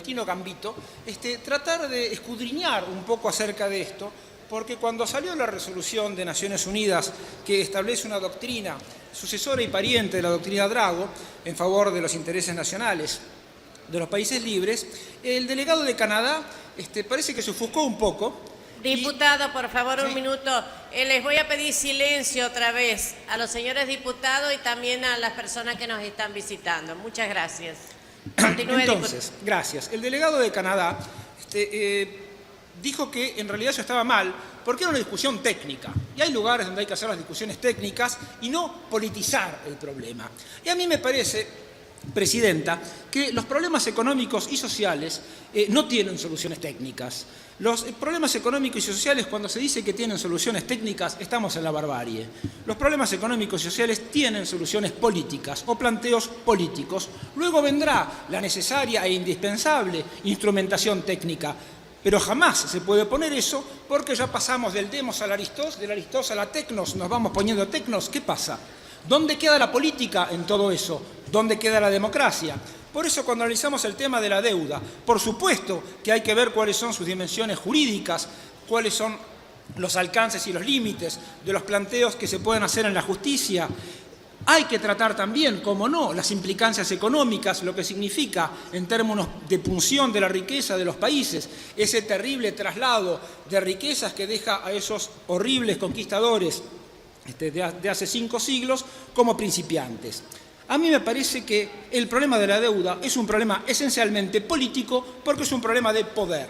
clandestino gambito, tratar de escudriñar un poco acerca de esto, porque cuando salió la resolución de Naciones Unidas que establece una doctrina sucesora y pariente de la doctrina Drago en favor de los intereses nacionales de los países libres, el delegado de Canadá parece que se ofuscó un poco. Diputado, por favor, Sí. un minuto. Les voy a pedir silencio otra vez a los señores diputados y también a las personas que nos están visitando. Muchas gracias. Continúe, Entonces, gracias. El delegado de Canadá dijo que en realidad eso estaba mal porque era una discusión técnica. Y hay lugares donde hay que hacer las discusiones técnicas y no politizar el problema. Y a mí me parece, Presidenta, que los problemas económicos y sociales no tienen soluciones técnicas. Los problemas económicos y sociales, cuando se dice que tienen soluciones técnicas, estamos en la barbarie. Los problemas económicos y sociales tienen soluciones políticas o planteos políticos. Luego vendrá la necesaria e indispensable instrumentación técnica, pero jamás se puede poner eso porque ya pasamos del demos al Aristós, del Aristós a la tecnos, nos vamos poniendo tecnos. ¿Qué pasa? ¿Dónde queda la política en todo eso? ¿Dónde queda la democracia? Por eso, cuando analizamos el tema de la deuda, por supuesto que hay que ver cuáles son sus dimensiones jurídicas, cuáles son los alcances y los límites de los planteos que se pueden hacer en la justicia. Hay que tratar también, como no, las implicancias económicas, lo que significa en términos de punción de la riqueza de los países, ese terrible traslado de riquezas que deja a esos horribles conquistadores de hace 5 siglos como principiantes. A mí me parece que el problema de la deuda es un problema esencialmente político porque es un problema de poder.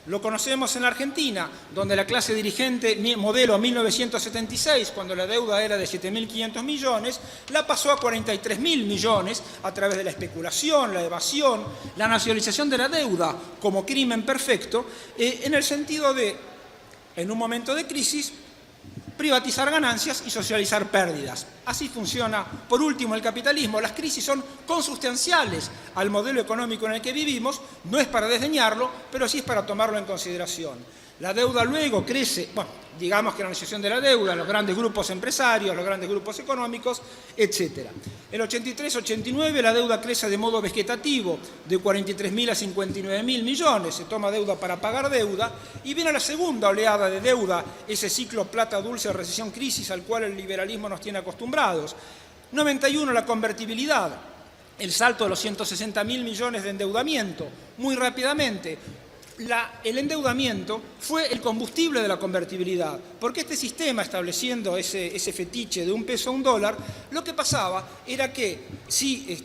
Lo conocemos en la Argentina, donde la clase dirigente modelo 1976, cuando la deuda era de 7.500 millones, la pasó a 43.000 millones a través de la especulación, la evasión, la nacionalización de la deuda como crimen perfecto, en el sentido de, en un momento de crisis, privatizar ganancias y socializar pérdidas. Así funciona, por último, el capitalismo. Las crisis son consustanciales al modelo económico en el que vivimos, no es para desdeñarlo, pero sí es para tomarlo en consideración. La deuda luego crece, digamos que la negociación de la deuda, los grandes grupos empresarios, los grandes grupos económicos, etc. En 83-89 la deuda crece de modo vegetativo, de 43.000 a 59.000 millones, se toma deuda para pagar deuda, y viene la segunda oleada de deuda, ese ciclo plata dulce, recesión, crisis, al cual el liberalismo nos tiene acostumbrados. 91 la convertibilidad, el salto de los 160.000 millones de endeudamiento, muy rápidamente. El endeudamiento fue el combustible de la convertibilidad, porque este sistema, estableciendo ese fetiche de $1 a $1, lo que pasaba era que si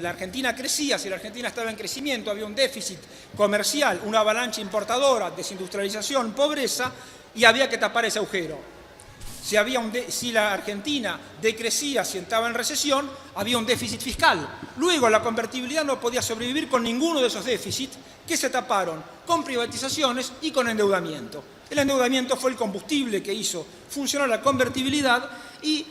la Argentina crecía, si la Argentina estaba en crecimiento, había un déficit comercial, una avalancha desindustrialización, pobreza, y había que tapar ese agujero. Si la Argentina decrecía, si estaba en recesión, había un déficit fiscal. Luego la convertibilidad no podía sobrevivir con ninguno de esos déficits que se taparon con privatizaciones y con endeudamiento. El endeudamiento fue el combustible que hizo funcionar la convertibilidad y,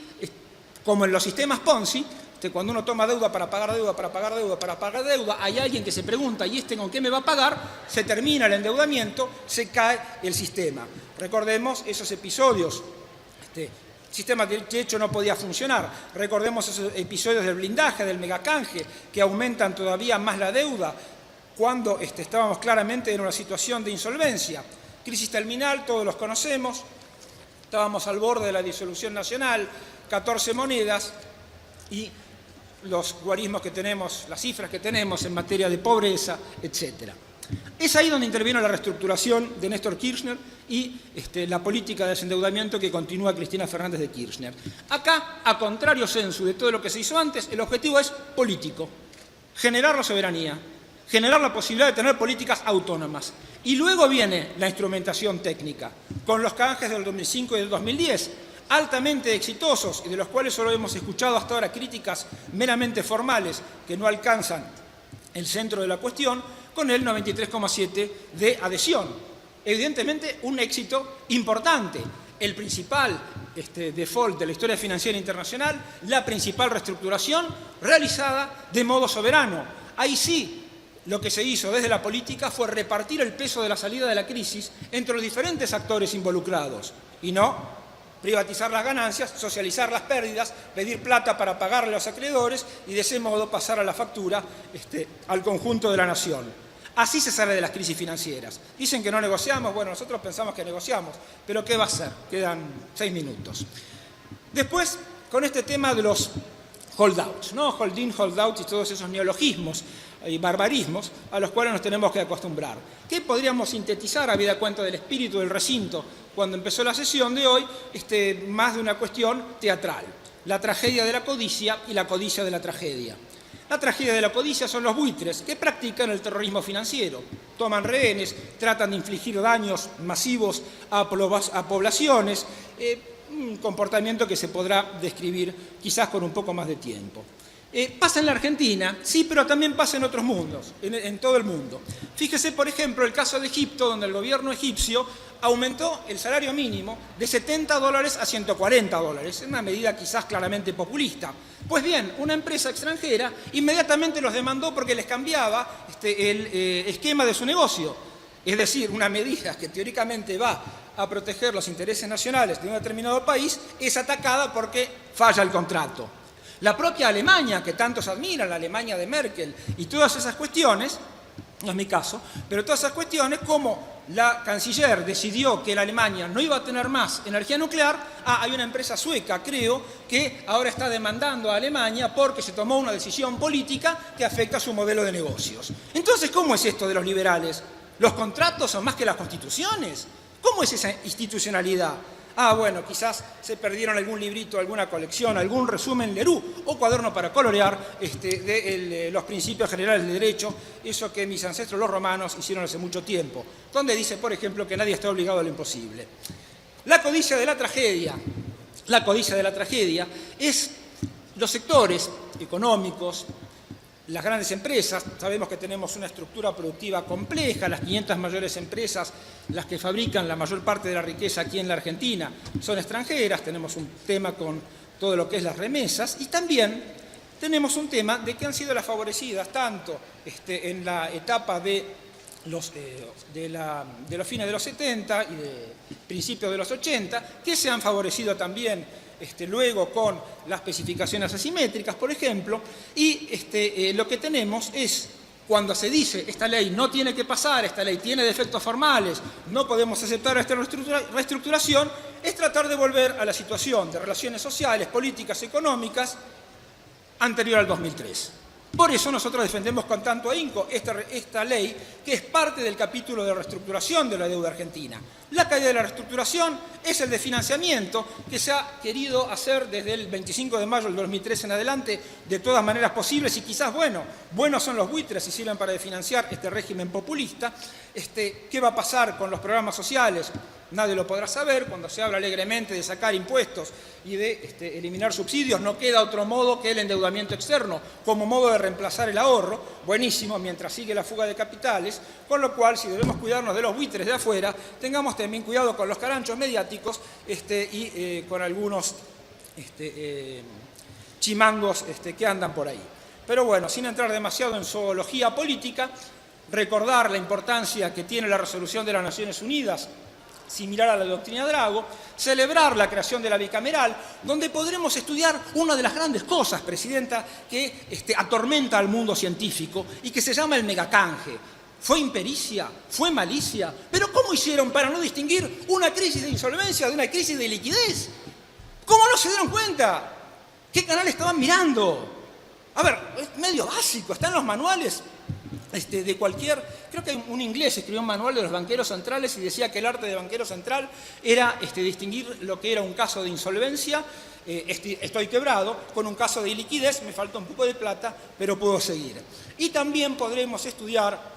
como en los sistemas Ponzi, cuando uno toma deuda para pagar deuda, para pagar deuda, para pagar deuda, hay alguien que se pregunta, ¿y con qué me va a pagar? Se termina el endeudamiento, se cae el sistema. Recordemos esos episodios. El sistema de hecho no podía funcionar. Recordemos esos episodios del blindaje, del megacanje, que aumentan todavía más la deuda cuando estábamos claramente en una situación de insolvencia. Crisis terminal, todos los conocemos, estábamos al borde de la disolución nacional, 14 monedas y los guarismos que tenemos, las cifras que tenemos en materia de pobreza, etc. Es ahí donde interviene la reestructuración de Néstor Kirchner y la política de desendeudamiento que continúa Cristina Fernández de Kirchner. Acá, a contrario sensu de todo lo que se hizo antes, el objetivo es político, generar la soberanía, generar la posibilidad de tener políticas autónomas. Y luego viene la instrumentación técnica, con los canjes del 2005 y del 2010, altamente exitosos y de los cuales solo hemos escuchado hasta ahora críticas meramente formales que no alcanzan el centro de la cuestión, con el 93,7% de adhesión. Evidentemente, un éxito importante. El principal default de la historia financiera internacional, la principal reestructuración realizada de modo soberano. Ahí sí, lo que se hizo desde la política fue repartir el peso de la salida de la crisis entre los diferentes actores involucrados y no privatizar las ganancias, socializar las pérdidas, pedir plata para pagarle a los acreedores y de ese modo pasar a la factura al conjunto de la nación. Así se sale de las crisis financieras. Dicen que no negociamos, bueno, nosotros pensamos que negociamos, pero ¿qué va a hacer? Quedan 6 minutos. Después, con este tema de los holdouts, ¿no? Hold-in, hold-out y todos esos neologismos y barbarismos a los cuales nos tenemos que acostumbrar. ¿Qué podríamos sintetizar, habida cuenta del espíritu del recinto cuando empezó la sesión de hoy? Más de una cuestión teatral. La tragedia de la codicia y la codicia de la tragedia. La tragedia de la codicia son los buitres que practican el terrorismo financiero. Toman rehenes, tratan de infligir daños masivos a poblaciones, un comportamiento que se podrá describir quizás con un poco más de tiempo. Pasa en la Argentina, sí, pero también pasa en otros mundos, en todo el mundo. Fíjese, por ejemplo, el caso de Egipto, donde el gobierno egipcio aumentó el salario mínimo de $70 a $140, una medida quizás claramente populista. Pues bien, una empresa extranjera inmediatamente los demandó porque les cambiaba el esquema de su negocio. Es decir, una medida que teóricamente va a proteger los intereses nacionales de un determinado país es atacada porque falla el contrato. La propia Alemania, que tantos admiran, la Alemania de Merkel, y todas esas cuestiones, no es mi caso, pero todas esas cuestiones, como la canciller decidió que la Alemania no iba a tener más energía nuclear, hay una empresa sueca, creo, que ahora está demandando a Alemania porque se tomó una decisión política que afecta a su modelo de negocios. Entonces, ¿cómo es esto de los liberales? ¿Los contratos son más que las constituciones? ¿Cómo es esa institucionalidad? Bueno, quizás se perdieron algún librito, alguna colección, algún resumen Leroux o cuaderno para colorear de los principios generales del derecho, eso que mis ancestros los romanos hicieron hace mucho tiempo, donde dice, por ejemplo, que nadie está obligado a lo imposible. La codicia de la tragedia. La codicia de la tragedia es los sectores económicos, las grandes empresas. Sabemos que tenemos una estructura productiva compleja, las 500 mayores empresas, las que fabrican la mayor parte de la riqueza aquí en la Argentina, son extranjeras, tenemos un tema con todo lo que es las remesas y también tenemos un tema de que han sido las favorecidas tanto en la etapa de los fines de los 70 y de principios de los 80, que se han favorecido también luego con las especificaciones asimétricas, por ejemplo, y lo que tenemos es, cuando se dice esta ley no tiene que pasar, esta ley tiene defectos formales, no podemos aceptar esta reestructuración, es tratar de volver a la situación de relaciones sociales, políticas, económicas anterior al 2003. Por eso nosotros defendemos con tanto ahínco esta ley, que es parte del capítulo de reestructuración de la deuda argentina. La caída de la reestructuración es el de financiamiento que se ha querido hacer desde el 25 de mayo del 2003 en adelante de todas maneras posibles y quizás, buenos son los buitres y sirven para financiar este régimen populista. ¿Qué va a pasar con los programas sociales? Nadie lo podrá saber. Cuando se habla alegremente de sacar impuestos y de eliminar subsidios, no queda otro modo que el endeudamiento externo como modo de reemplazar el ahorro. Buenísimo, mientras sigue la fuga de capitales, con lo cual, si debemos cuidarnos de los buitres de afuera, tengamos también cuidado con los caranchos mediáticos y con algunos chimangos que andan por ahí. Pero bueno, sin entrar demasiado en zoología política, recordar la importancia que tiene la resolución de las Naciones Unidas, similar a la doctrina Drago, celebrar la creación de la bicameral, donde podremos estudiar una de las grandes cosas, Presidenta, que atormenta al mundo científico y que se llama el megacanje. ¿Fue impericia? ¿Fue malicia? ¿Pero cómo hicieron para no distinguir una crisis de insolvencia de una crisis de liquidez? ¿Cómo no se dieron cuenta? ¿Qué canal estaban mirando? A ver, es medio básico, está en los manuales de cualquier... Creo que un inglés escribió un manual de los banqueros centrales y decía que el arte de banquero central era distinguir lo que era un caso de insolvencia, estoy quebrado, con un caso de iliquidez, me falta un poco de plata, pero puedo seguir. Y también podremos estudiar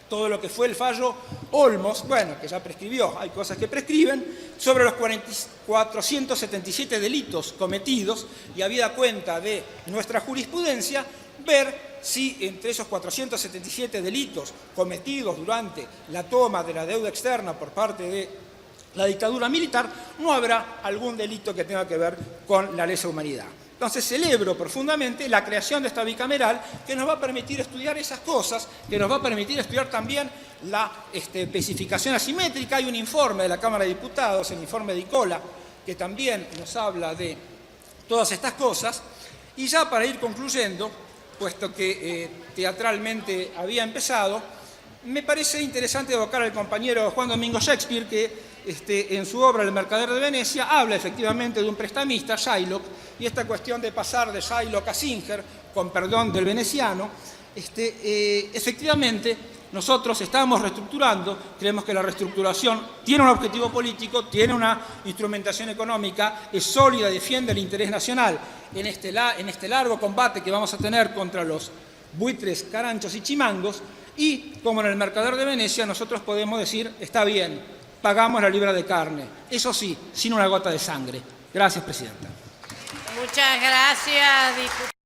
todo lo que fue el fallo Olmos, que ya prescribió, hay cosas que prescriben, sobre los 477 delitos cometidos, y habida cuenta de nuestra jurisprudencia, ver si entre esos 477 delitos cometidos durante la toma de la deuda externa por parte de la dictadura militar, no habrá algún delito que tenga que ver con la lesa humanidad. Entonces celebro profundamente la creación de esta bicameral que nos va a permitir estudiar esas cosas, que nos va a permitir estudiar también la especificación asimétrica. Hay un informe de la Cámara de Diputados, el informe de Icola, que también nos habla de todas estas cosas. Y ya para ir concluyendo, puesto que teatralmente había empezado, me parece interesante evocar al compañero Juan Domingo Shakespeare, que en su obra El mercader de Venecia habla efectivamente de un prestamista, Shylock, y esta cuestión de pasar de Shylock a Singer, con perdón del veneciano, efectivamente nosotros estamos reestructurando, creemos que la reestructuración tiene un objetivo político, tiene una instrumentación económica, es sólida, defiende el interés nacional en este largo combate que vamos a tener contra los buitres, caranchos y chimangos, y como en el mercader de Venecia nosotros podemos decir, está bien, pagamos la libra de carne, eso sí, sin una gota de sangre. Gracias, presidenta. Muchas gracias, diputado.